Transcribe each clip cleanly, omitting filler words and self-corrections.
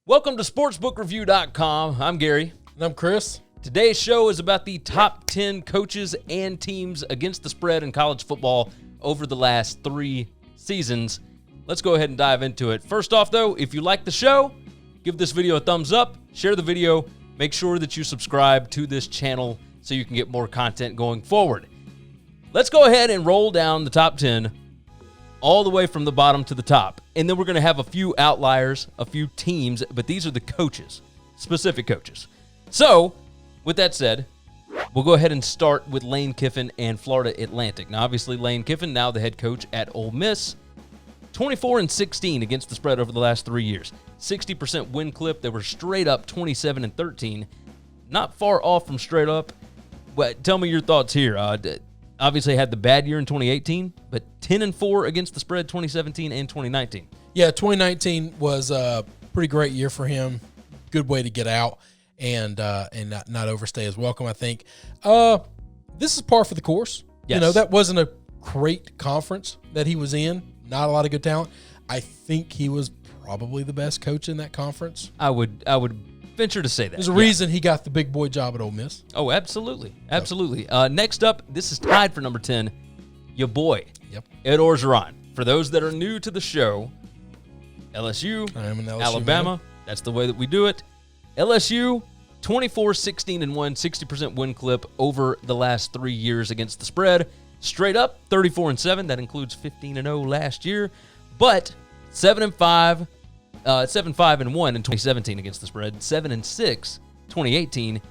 Welcome to SportsbookReview.com. I'm Gary. And I'm Chris. Today's show is about the top 10 coaches and teams against the spread in college football over the last 3 seasons. Let's go ahead and dive into it. First off, though, if you like the show, give this video a thumbs up, share the video, make sure that you subscribe to this channel so you can get more content going forward. Let's go ahead and roll down the top 10 all the way from the bottom to the top. And then we're going to have a few outliers, a few teams, but these are the coaches, specific coaches. So, with that said, we'll go ahead and start with Lane Kiffin and Florida Atlantic. Now, obviously, Lane Kiffin, now the head coach at Ole Miss, 24-16 against the spread over the last 3 years. 60% win clip. They were straight up 27-13. Not far off from straight up. But tell me your thoughts here. Obviously had the bad year in 2018, but 10-4 against the spread 2017 and 2019. Yeah, 2019 was a pretty great year for him. Good way to get out and not overstay his welcome, I think. This is par for the course. Yes. You know, that wasn't a great conference that he was in. Not a lot of good talent. I think he was probably the best coach in that conference. I would venture to say that. There's a reason he got the big boy job at Ole Miss. Oh, absolutely. Absolutely. Next up, this is tied for number 10, your boy, Ed Orgeron. For those that are new to the show, LSU, I am an LSU Alabama, man. That's the way that we do it. LSU, 24-16-1, 60% win clip over the last 3 years against the spread. Straight up, 34-7. That includes 15-0 last year. But 7-5. 7-5-1 in 2017 against the spread, 7-6 2018,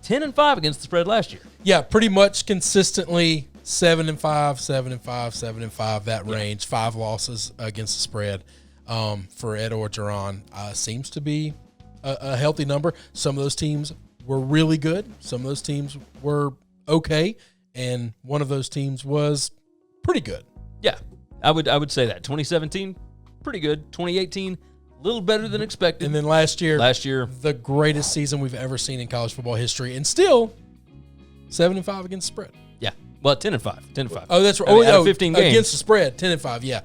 10-5 against the spread last year. Yeah, pretty much consistently 7-5, 7-5, 7-5, that range. 5 losses against the spread for Ed Orgeron seems to be a healthy number. Some of those teams were really good. Some of those teams were okay, and one of those teams was pretty good. Yeah, I would say that. 2017, pretty good. 2018, a little better than expected. And then last year, the greatest season we've ever seen in college football history, and still 7-5 against the spread. Yeah, well, 10-5, 10-5. Oh, that's right. Out of 15 games against the spread, 10-5. Yeah,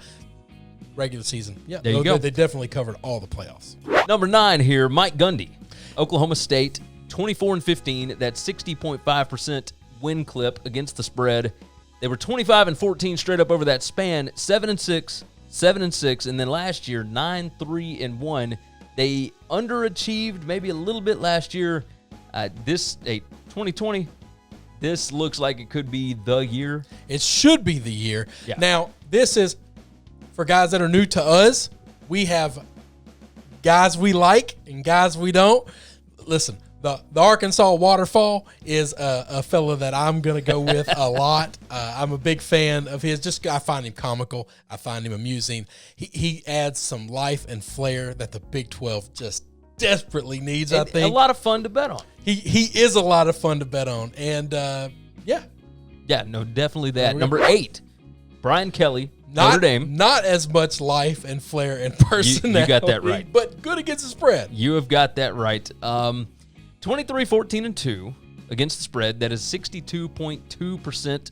regular season. Yeah, there you go. They definitely covered all the playoffs. Number 9 here, Mike Gundy, Oklahoma State, 24-15. That's 60.5% win clip against the spread. They were 25-14 straight up over that span. 7-6. 7-6, and then last year 9-3-1. They underachieved maybe a little bit last year. 2020. This looks like it could be the year. It should be the year. Yeah. Now, this is for guys that are new to us. We have guys we like and guys we don't. Listen, the Arkansas Waterfall is a fella that I'm going to go with a lot. I'm a big fan of his. I find him comical. I find him amusing. He adds some life and flair that the Big 12 just desperately needs, I think. A lot of fun to bet on. He is a lot of fun to bet on. And, yeah. Yeah, no, definitely that. Number 8, Brian Kelly, Notre Dame. Not as much life and flair and personality. You got that right. But good against the spread. You have got that right. 23-14-2 against the spread. That is 62.2%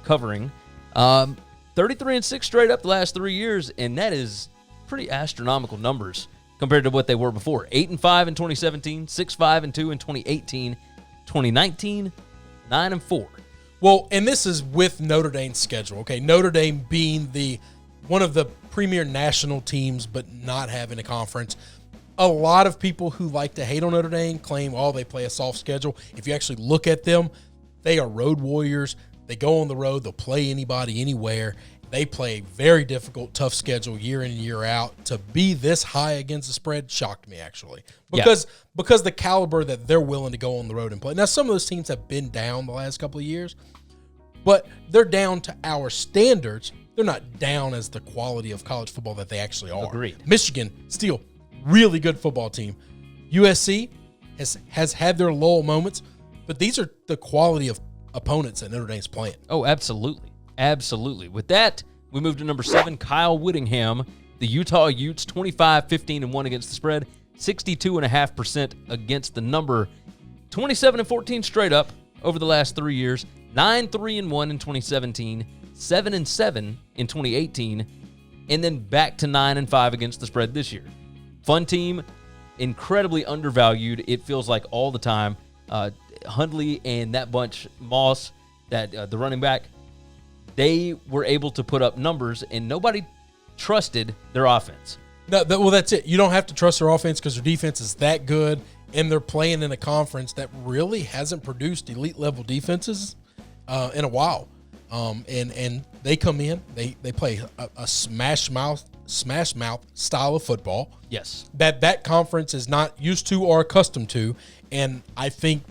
covering. 33-6 straight up the last 3 years, and that is pretty astronomical numbers compared to what they were before. 8-5 in 2017, 6-5-2 in 2018, 2019, 9-4. Well, and this is with Notre Dame's schedule. Okay, Notre Dame being one of the premier national teams, but not having a conference. A lot of people who like to hate on Notre Dame claim, they play a soft schedule. If you actually look at them, they are road warriors. They go on the road. They'll play anybody, anywhere. They play a very difficult, tough schedule year in and year out. To be this high against the spread shocked me, actually, because the caliber that they're willing to go on the road and play. Now, some of those teams have been down the last couple of years, but they're down to our standards. They're not down as the quality of college football that they actually are. Agreed. Michigan, still really good football team. USC has had their lull moments, but these are the quality of opponents that Notre Dame's playing. Oh, absolutely. Absolutely. With that, we move to number 7, Kyle Whittingham, the Utah Utes, 25-15-1 against the spread, 62.5% against the number, 27-14 straight up over the last 3 years, 9-3-1 in 2017, 7-7 in 2018, and then back to 9-5 against the spread this year. Fun team. incredibly undervalued. It feels like all the time. Hundley and that bunch, Moss, that the running back, they were able to put up numbers, and nobody trusted their offense. No, well, that's it. You don't have to trust their offense because their defense is that good, and they're playing in a conference that really hasn't produced elite-level defenses in a while. And they come in, they play a smash mouth style of football. Yes. That conference is not used to or accustomed to, and I think,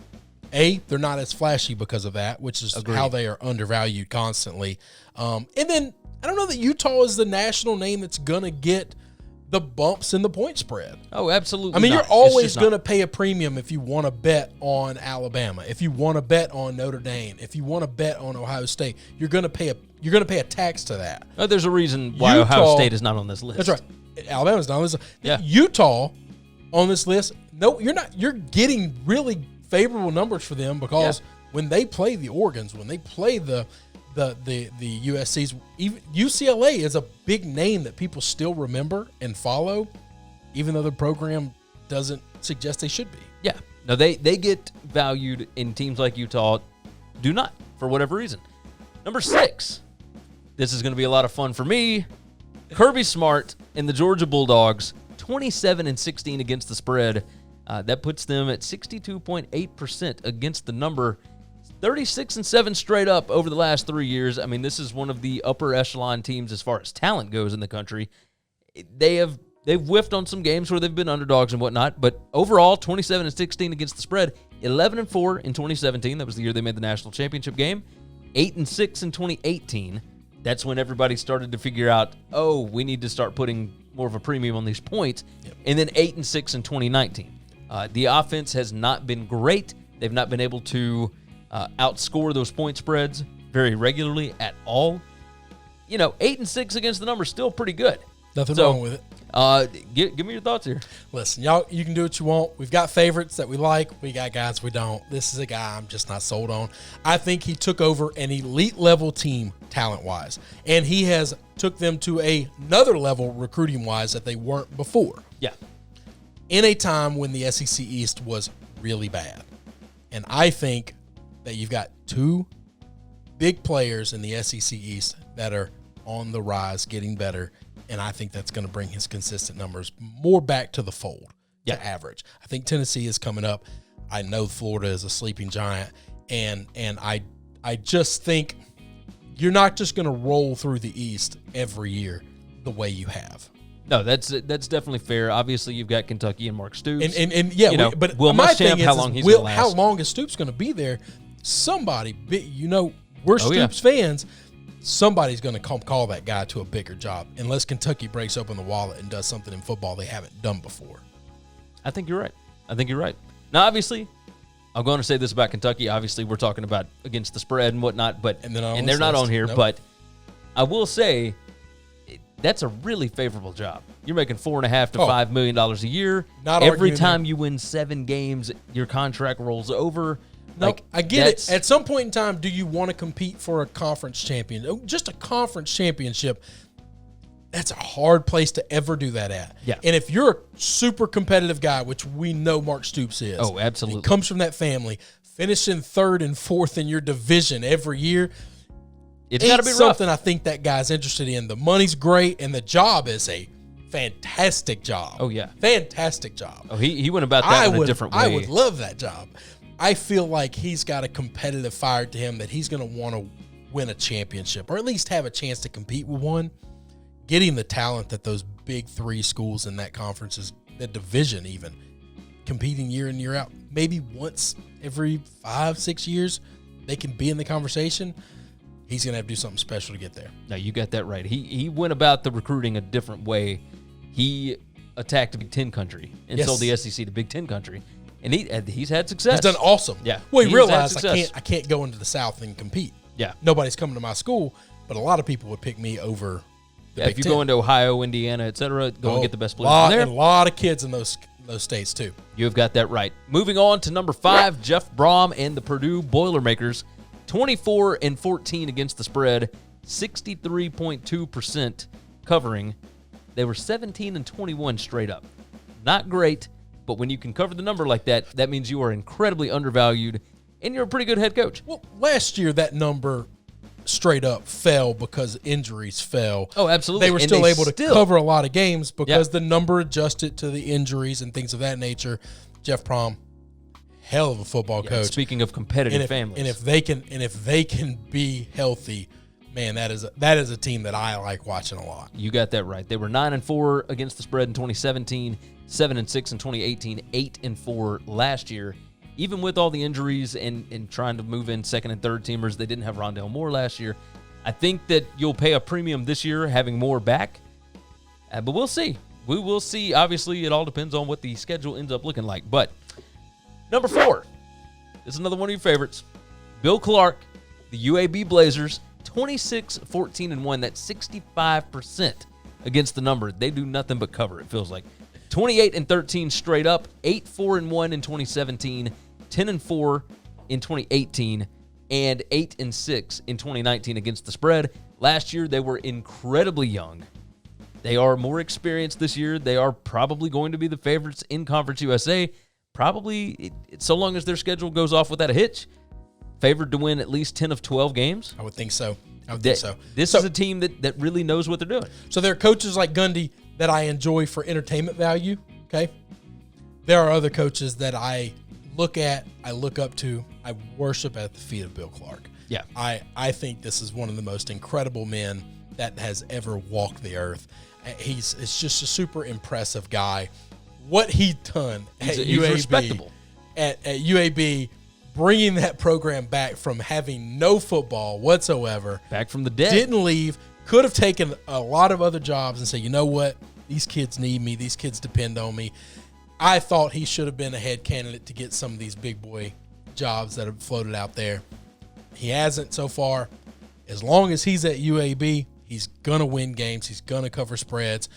they're not as flashy because of that, which is how they are undervalued constantly. And then I don't know that Utah is the national name that's going to get the bumps in the point spread. Oh, absolutely. I mean, not. You're always going to pay a premium if you want to bet on Alabama, if you want to bet on Notre Dame, if you want to bet on Ohio State. You're going to pay a tax to that. There's a reason why Ohio State is not on this list. That's right. Alabama's not on this list. Yeah. Utah on this list. No, you're not. You're getting really favorable numbers for them because when they play the Oregons, when they play the USCs, even UCLA is a big name that people still remember and follow, even though the program doesn't suggest they should be. Yeah. No, they get valued, in teams like Utah do not, for whatever reason. Number 6. This is going to be a lot of fun for me. Kirby Smart and the Georgia Bulldogs, 27-16 against the spread. That puts them at 62.8% against the number. 36-7 straight up over the last 3 years. I mean, this is one of the upper echelon teams as far as talent goes in the country. They've whiffed on some games where they've been underdogs and whatnot, but overall, 27-16 against the spread. 11-4 in 2017. That was the year they made the national championship game. 8-6 in 2018. That's when everybody started to figure out, we need to start putting more of a premium on these points. Yep. And then 8-6 in 2019. The offense has not been great. They've not been able to outscore those point spreads very regularly at all. 8-6 against the number is still pretty good. Nothing wrong with it. Give me your thoughts here. Listen, y'all, you can do what you want. We've got favorites that we like. We got guys we don't. This is a guy I'm just not sold on. I think he took over an elite level team talent-wise, and he has took them to another level recruiting-wise that they weren't before. Yeah. In a time when the SEC East was really bad. And I think that you've got two big players in the SEC East that are on the rise, getting better, and I think that's going to bring his consistent numbers more back to the fold, to average. I think Tennessee is coming up. I know Florida is a sleeping giant, and I just think you're not just going to roll through the East every year the way you have. No, that's definitely fair. Obviously, you've got Kentucky and Mark Stoops. But Will my Muschamp, thing is, how long he's going to last. How long is Stoops going to be there? Somebody, we're Stoops fans. Somebody's going to call that guy to a bigger job unless Kentucky breaks open the wallet and does something in football they haven't done before. I think you're right. Now, obviously, I'm going to say this about Kentucky. Obviously, we're talking about against the spread and whatnot, but they're not on here. Nope. But I will say that's a really favorable job. You're making $4.5 to $5 million a year. Every time you win 7 games, your contract rolls over. No, I get it. At some point in time, do you want to compete for a conference champion? Just a conference championship, that's a hard place to ever do that at. Yeah. And if you're a super competitive guy, which we know Mark Stoops is. Oh, absolutely. He comes from that family, finishing 3rd and 4th in your division every year. It's got to be something rough. I think that guy's interested in. The money's great, and the job is a fantastic job. Oh, yeah. Fantastic job. Oh, he went about that in a different way. I would love that job. I feel like he's got a competitive fire to him that he's going to want to win a championship or at least have a chance to compete with one. Getting the talent that those big 3 schools in that conference is, the division even, competing year in, year out, maybe once every 5-6 years, they can be in the conversation. He's going to have to do something special to get there. No, you got that right. He went about the recruiting a different way. He attacked Big Ten country and sold the SEC to Big Ten country. And he's had success. He's done awesome. Yeah. Well, he realized I can't go into the South and compete. Yeah. Nobody's coming to my school, but a lot of people would pick me over the Big if you Ten. go into Ohio, Indiana, et cetera, go and get the best players there. And a lot of kids in those states, too. You've got that right. Moving on to number 5, Jeff Brohm and the Purdue Boilermakers. 24-14 against the spread, 63.2% covering. They were 17-21 straight up. Not great. But when you can cover the number like that, that means you are incredibly undervalued, and you're a pretty good head coach. Well, last year that number straight up fell because injuries fell. Oh, absolutely. They were still able to cover a lot of games because the number adjusted to the injuries and things of that nature. Jeff Brohm, hell of a football coach. Speaking of competitive families, and if they can be healthy, man, that is a team that I like watching a lot. You got that right. They were 9-4 against the spread in 2017, 7-6 in 2018, 8-4 last year. Even with all the injuries and trying to move in second and third teamers, they didn't have Rondale Moore last year. I think that you'll pay a premium this year having Moore back, but we'll see. We will see. Obviously, it all depends on what the schedule ends up looking like. But number 4, this is another one of your favorites. Bill Clark, the UAB Blazers, 26-14-1. That's 65% against the number. They do nothing but cover, it feels like. 28-13 straight up, 8-4-1 in 2017, 10-4 in 2018, and 8-6 in 2019 against the spread. Last year, they were incredibly young. They are more experienced this year. They are probably going to be the favorites in Conference USA. Probably, so long as their schedule goes off without a hitch, favored to win at least 10 of 12 games. I would think so. This is a team that really knows what they're doing. So there are coaches like Gundy that I enjoy for entertainment value, okay? There are other coaches that I look at, I look up to, I worship at the feet of Bill Clark. Yeah. I think this is one of the most incredible men that has ever walked the earth. It's just a super impressive guy. What he's done at UAB, he's respectable. At UAB, bringing that program back from having no football whatsoever. Back from the dead. Didn't leave. Could have taken a lot of other jobs and said, you know what? These kids need me. These kids depend on me. I thought he should have been a head candidate to get some of these big boy jobs that have floated out there. He hasn't so far. As long as he's at UAB, he's going to win games. He's going to cover spreads.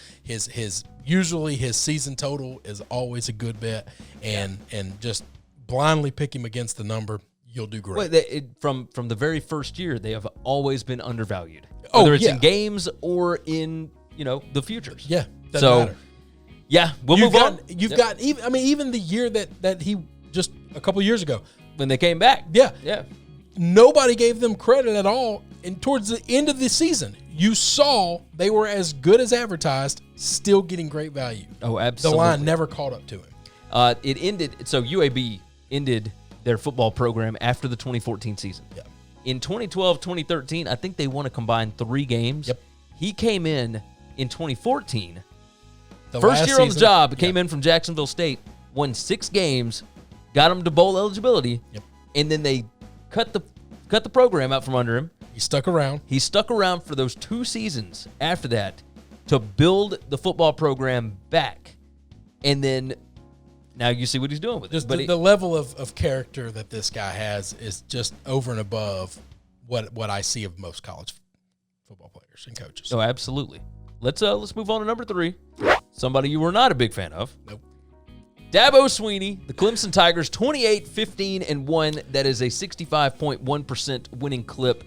Usually his season total is always a good bet, and just blindly pick him against the number, you'll do great. From the very first year, they have always been undervalued. Whether it's in games or in, the futures. Yeah, doesn't matter. Yeah, we'll move on. You've got even the year that he just a couple years ago when they came back. Yeah. Nobody gave them credit at all. And towards the end of the season, you saw they were as good as advertised, still getting great value. Oh, absolutely. The line never caught up to him. It ended. So UAB ended their football program after the 2014 season. Yeah. In 2012, 2013, I think they won a combined 3 games. Yep. He came in 2014. First year on the job, came in from Jacksonville State, won 6 games, got him to bowl eligibility, and then they cut the program out from under him. He stuck around. He stuck around for those 2 seasons after that to build the football program back. And then now you see what he's doing with it. Just the level of character that this guy has is just over and above what I see of most college football players and coaches. Oh, absolutely. Let's move on to number 3. Somebody you were not a big fan of. Nope. Dabo Sweeney, the Clemson Tigers, 28-15-1. That is a 65.1% winning clip.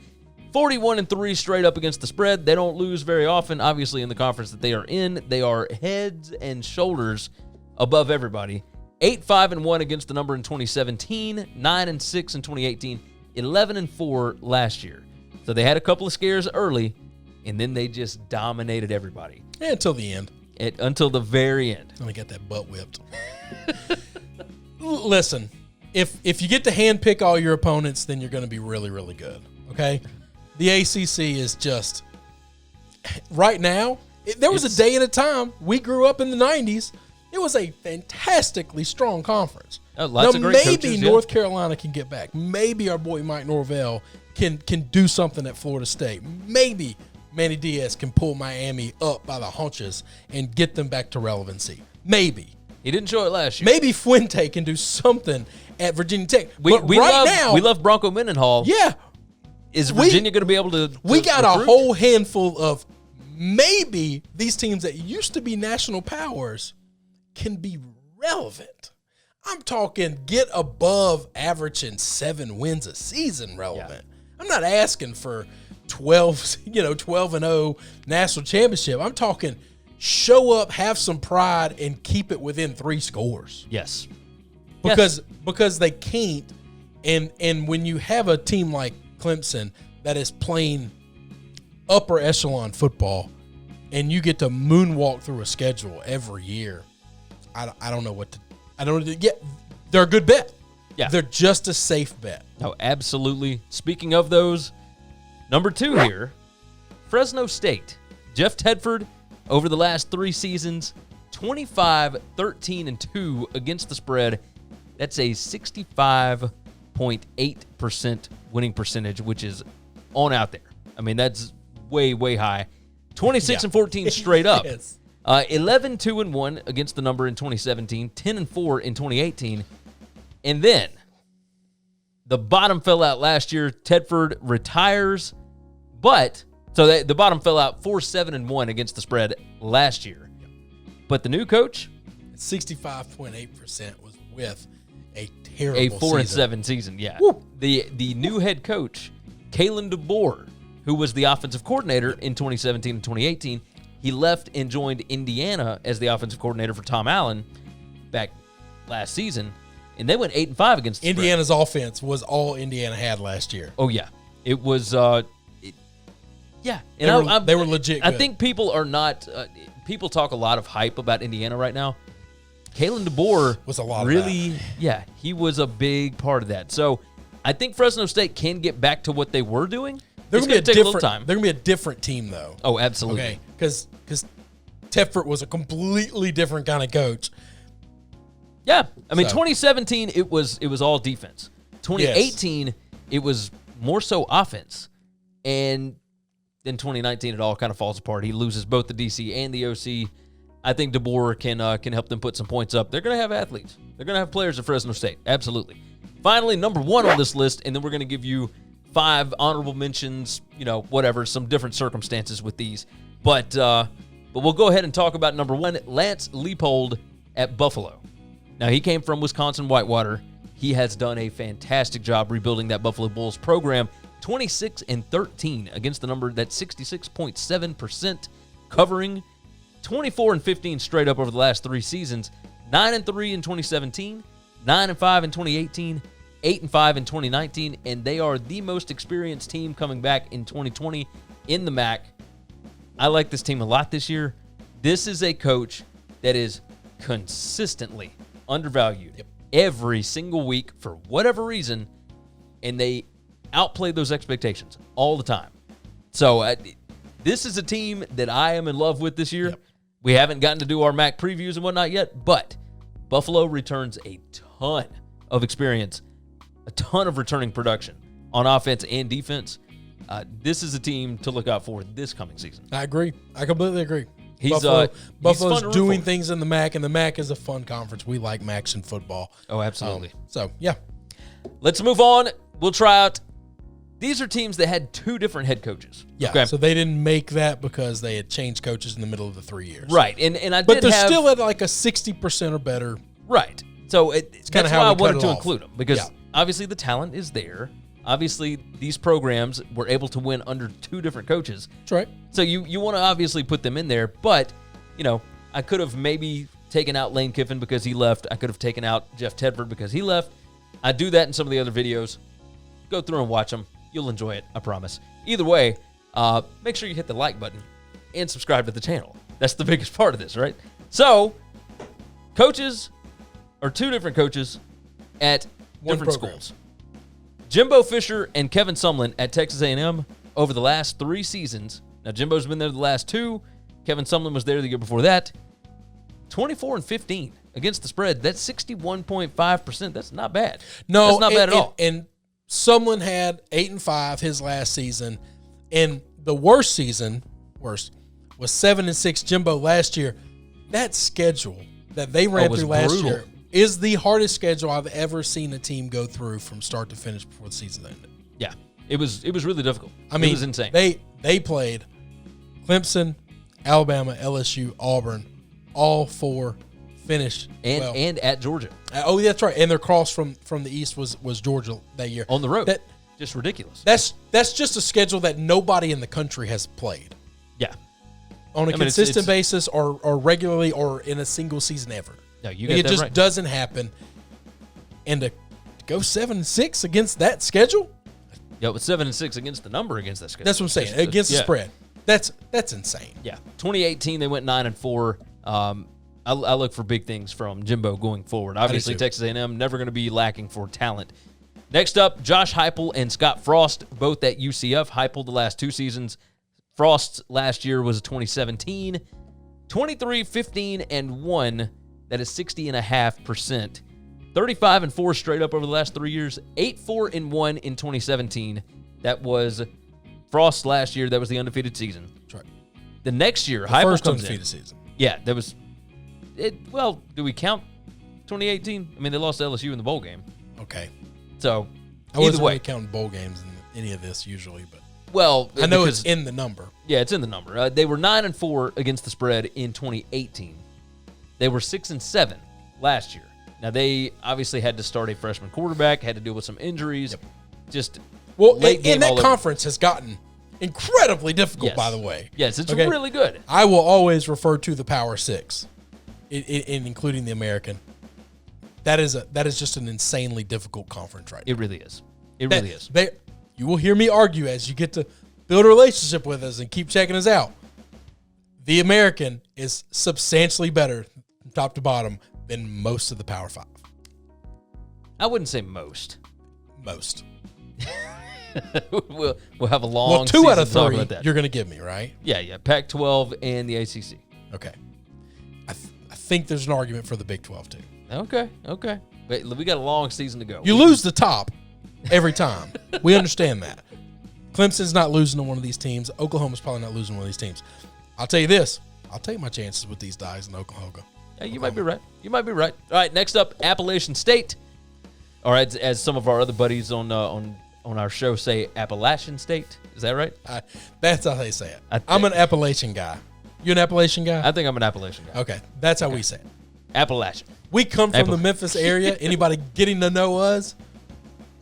41-3 straight up against the spread. They don't lose very often, obviously, in the conference that they are in. They are heads and shoulders above everybody. 8-5-1 against the number in 2017, 9-6 in 2018, 11-4 last year. So they had a couple of scares early, and then they just dominated everybody. Yeah, until the end. Until the very end. Only got that butt whipped. Listen, if you get to handpick all your opponents, then you're going to be really, really good. Okay? The ACC is just right now. There was a day at a time. We grew up in the 90s. It was a fantastically strong conference. Lots of great coaches, maybe North Carolina can get back. Maybe our boy Mike Norvell can do something at Florida State. Maybe Manny Diaz can pull Miami up by the haunches and get them back to relevancy. Maybe. He didn't show it last year. Maybe Fuente can do something at Virginia Tech. We love Bronco Mendenhall. Yeah. Is Virginia going to be able to We got recruit? A whole handful of maybe these teams that used to be national powers can be relevant. I'm talking get above average and 7 wins a season relevant. Yeah. I'm not asking for 12-0 national championship. I'm talking show up, have some pride, and keep it within 3 scores. Yes. Because they can't. And when you have a team like Clemson that is playing upper echelon football, and you get to moonwalk through a schedule every year, I don't know what to. I don't. Yeah, they're a good bet. Yeah, they're just a safe bet. No, absolutely. Speaking of those, number 2 here, Fresno State. Jeff Tedford, over the last 3 seasons, 25, 13, and 2 against the spread. That's a 65.8% winning percentage, which is on out there. I mean, that's way, way high. 26 and 14 straight up. Yes. 11, 2, and 1 against the number in 2017, 10 and 4 in 2018. And then the bottom fell out last year. Tedford retires, but so the bottom fell out 4, 7, and 1 against the spread last year. But the new coach, 65.8% was with a terrible 4 and 7 season. Yeah. Woo. The new head coach, Kalen DeBoer, who was the offensive coordinator in 2017 and 2018, he left and joined Indiana as the offensive coordinator for Tom Allen back last season, and they went 8 and 5 against the Indiana's spread. Offense was all Indiana had last year. Oh yeah, it was. Yeah, and they were legit. I good. think people are not. People talk a lot of hype about Indiana right now. Kalen DeBoer was a lot really. Of that. Yeah, he was a big part of that. So I think Fresno State can get back to what they were doing. They're going to take a little time. They're going to be a different team, though. Oh, absolutely. Okay, because Tedford was a completely different kind of coach. Yeah, I mean, So. 2017 it was all defense. 2018 it was more so offense, and then 2019 it all kind of falls apart. He loses both the DC and the OC. I think DeBoer can help them put some points up. They're going to have athletes. They're going to have players at Fresno State. Absolutely. Finally, number 1 on this list, and then we're going to give you 5 honorable mentions, whatever, some different circumstances with these. But we'll go ahead and talk about number 1, Lance Leipold at Buffalo. Now, he came from Wisconsin Whitewater. He has done a fantastic job rebuilding that Buffalo Bulls program. 26 and 13 against the number that's 66.7% covering. 24 and 15 straight up over the last 3 seasons. 9 and 3 in 2017, 9 and 5 in 2018, 8 and 5 in 2019, and they are the most experienced team coming back in 2020 in the MAC. I like this team a lot this year. This is a coach that is consistently undervalued every single week for whatever reason, and they outplay those expectations all the time. So this is a team that I am in love with this year. We haven't gotten to do our MAC previews and whatnot yet, but Buffalo returns a ton of experience, a ton of returning production on offense and defense. This is a team to look out for this coming season. I agree. I completely agree. Buffalo's doing things in the MAC, and the MAC is a fun conference. We like MACs in football. Oh, absolutely. Yeah. Let's move on. We'll try out. These are teams that had 2 different head coaches. Yeah, okay? So they didn't make that because they had changed coaches in the middle of the 3 years. Right, and I but did they're have, still at like a 60% or better. Right. So that's kinda why how I we cut wanted it to off. include them, because obviously the talent is there. Obviously, these programs were able to win under 2 different coaches. That's right. So you want to obviously put them in there, but, I could have maybe taken out Lane Kiffin because he left. I could have taken out Jeff Tedford because he left. I do that in some of the other videos. Go through and watch them. You'll enjoy it, I promise. Either way, make sure you hit the like button and subscribe to the channel. That's the biggest part of this, right? So, coaches are 2 different coaches at different schools. Jimbo Fisher and Kevin Sumlin at Texas A&M over the last 3 seasons. Now, Jimbo's been there the last 2. Kevin Sumlin was there the year before that. 24 and 15 against the spread. That's 61.5%. That's not bad. No, that's not bad at all. And Sumlin had 8 and 5 his last season, and the worst was 7 and 6. Jimbo last year. That schedule that they ran through last brutal. year is the hardest schedule I've ever seen a team go through from start to finish before the season ended. Yeah, it was really difficult. I mean, it was insane. They played Clemson, Alabama, LSU, Auburn, all 4 finished and at Georgia. Oh, that's right. And their cross from the East was Georgia that year on the road. Just ridiculous. That's just a schedule that nobody in the country has played. Yeah. on a consistent basis or regularly or in a single season ever. No, it just doesn't happen. And to go 7-6 against that schedule? Yeah, with 7-6 against the number against that schedule. That's what I'm saying. Against the spread. That's insane. Yeah. 2018, they went 9-4. I look for big things from Jimbo going forward. Obviously, Texas A&M never going to be lacking for talent. Next up, Josh Heupel and Scott Frost, both at UCF. Heupel the last 2 seasons. Frost last year was 2017. 23-15-1. That is 60.5%. 35-4 straight up over the last 3 years. 8-4-1 in 2017. That was Frost last year. That was the undefeated season. That's right. The next year, Heupel first comes undefeated season. Yeah, that was it. Well, do we count 2018? I mean, they lost to LSU in the bowl game. Okay. So I wasn't really counting bowl games in any of this usually, but I know it's in the number. Yeah, it's in the number. They were 9-4 against the spread in 2018. They were 6-7 last year. Now, they obviously had to start a freshman quarterback, had to deal with some injuries. Yep. And that conference has gotten incredibly difficult, by the way. Yes, it's really good. I will always refer to the Power Six, including the American. That is just an insanely difficult conference right now. It really is. It really is. You will hear me argue as you get to build a relationship with us and keep checking us out. The American is substantially better from top to bottom than most of the Power Five. I wouldn't say most. Most. we'll have a long 2 out of 3 you're going to give me, right? Yeah. Pac-12 and the ACC. Okay. I think there's an argument for the Big 12, too. Okay. Wait, we got a long season to go. You lose the top every time. We understand that. Clemson's not losing to one of these teams. Oklahoma's probably not losing to one of these teams. I'll tell you this. I'll take my chances with these guys in Oklahoma. Yeah, you might be right. All right, next up, Appalachian State. All right, as some of our other buddies on our show say, Appalachian State. Is that right? That's how they say it. I'm an Appalachian guy. You an Appalachian guy? I think I'm an Appalachian guy. Okay, that's how we say it. Appalachian. We come from the Memphis area. Anybody getting to know us,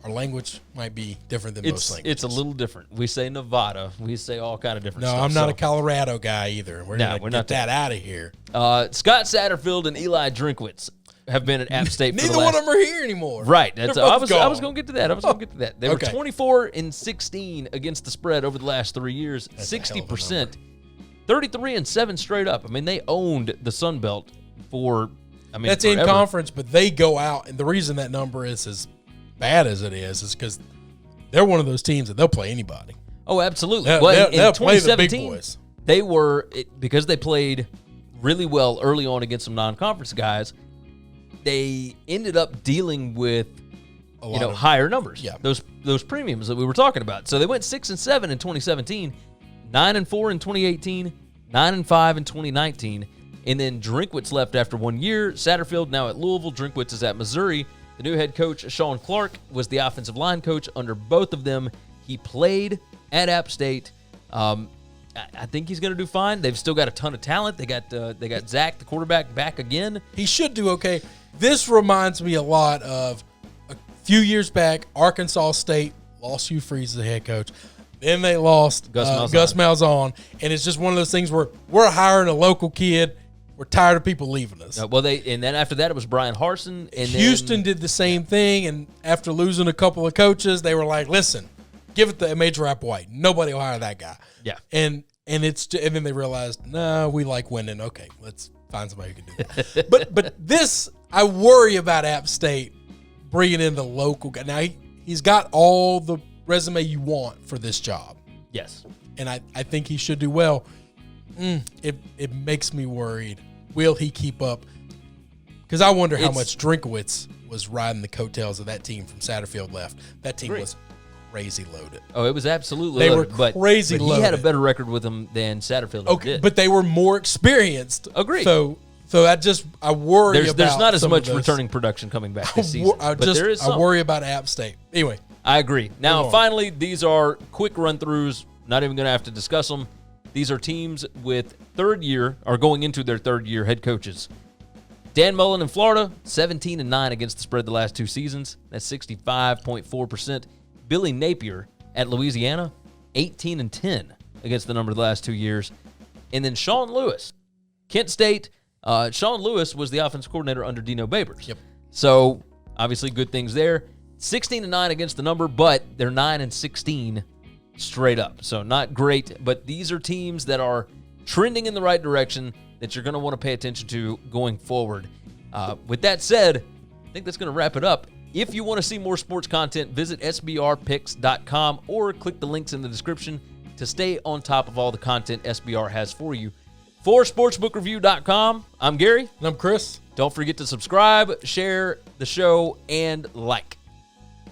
our language might be different than most languages. It's a little different. We say Nevada. We say all kind of different stuff. No, I'm not a Colorado guy either. We're going to get that out of here. Scott Satterfield and Eli Drinkwitz have been at App State for Neither one of them are here anymore. Right. I was going to get to that. They were 24-16 against the spread over the last 3 years. That's 60%. 33-7 straight up. I mean, they owned the Sun Belt for, that's forever. In conference, but they go out, and the reason that number is as bad as it is because they're one of those teams that they'll play anybody. Oh, absolutely. They'll play the big boys. They were, because they played really well early on against some non-conference guys, they ended up dealing with higher numbers. Yeah. Those premiums that we were talking about. So they went 6-7 in 2017, 9-4 in 2018, 9-5 in 2019, and then Drinkwitz left after 1 year. Satterfield now at Louisville. Drinkwitz is at Missouri. The new head coach, Sean Clark, was the offensive line coach under both of them. He played at App State. I think he's going to do fine. They've still got a ton of talent. They got Zach, the quarterback, back again. He should do okay. This reminds me a lot of a few years back, Arkansas State lost Hugh Freeze as the head coach. Then they lost Gus Malzahn. And it's just one of those things where we're hiring a local kid. We're tired of people leaving us. And then after that, it was Brian Harsin. And Houston did the same thing, and after losing a couple of coaches, they were like, "Listen, give it to Major Applewhite. Nobody will hire that guy." Yeah, and then they realized, "No, we like winning. Okay, let's find somebody who can do that." but this, I worry about App State bringing in the local guy. Now he's got all the resume you want for this job. Yes, and I think he should do well. It makes me worried. Will he keep up? Because I wonder how much Drinkwitz was riding the coattails of that team from Satterfield left. That team was crazy loaded. Oh, it was absolutely loaded. They were crazy loaded. He had a better record with them than Satterfield did. But they were more experienced. Agreed. So I worry about there's not as much returning production coming back this season. There is some. I worry about App State. Anyway. I agree. Now, finally, these are quick run-throughs. Not even going to have to discuss them. These are teams with going into their third-year head coaches. Dan Mullen in Florida, 17-9 against the spread the last 2 seasons. That's 65.4%. Billy Napier at Louisiana, 18-10 against the number the last 2 years. And then Sean Lewis, Kent State. Sean Lewis was the offensive coordinator under Dino Babers. Yep. So obviously good things there. 16-9 against the number, but they're 9-16 straight up. So not great, but these are teams that are trending in the right direction that you're going to want to pay attention to going forward. With that said, I think that's going to wrap it up. If you want to see more sports content, visit sbrpicks.com or click the links in the description to stay on top of all the content SBR has for you. For sportsbookreview.com, I'm Gary. And I'm Chris. Don't forget to subscribe, share the show, and like.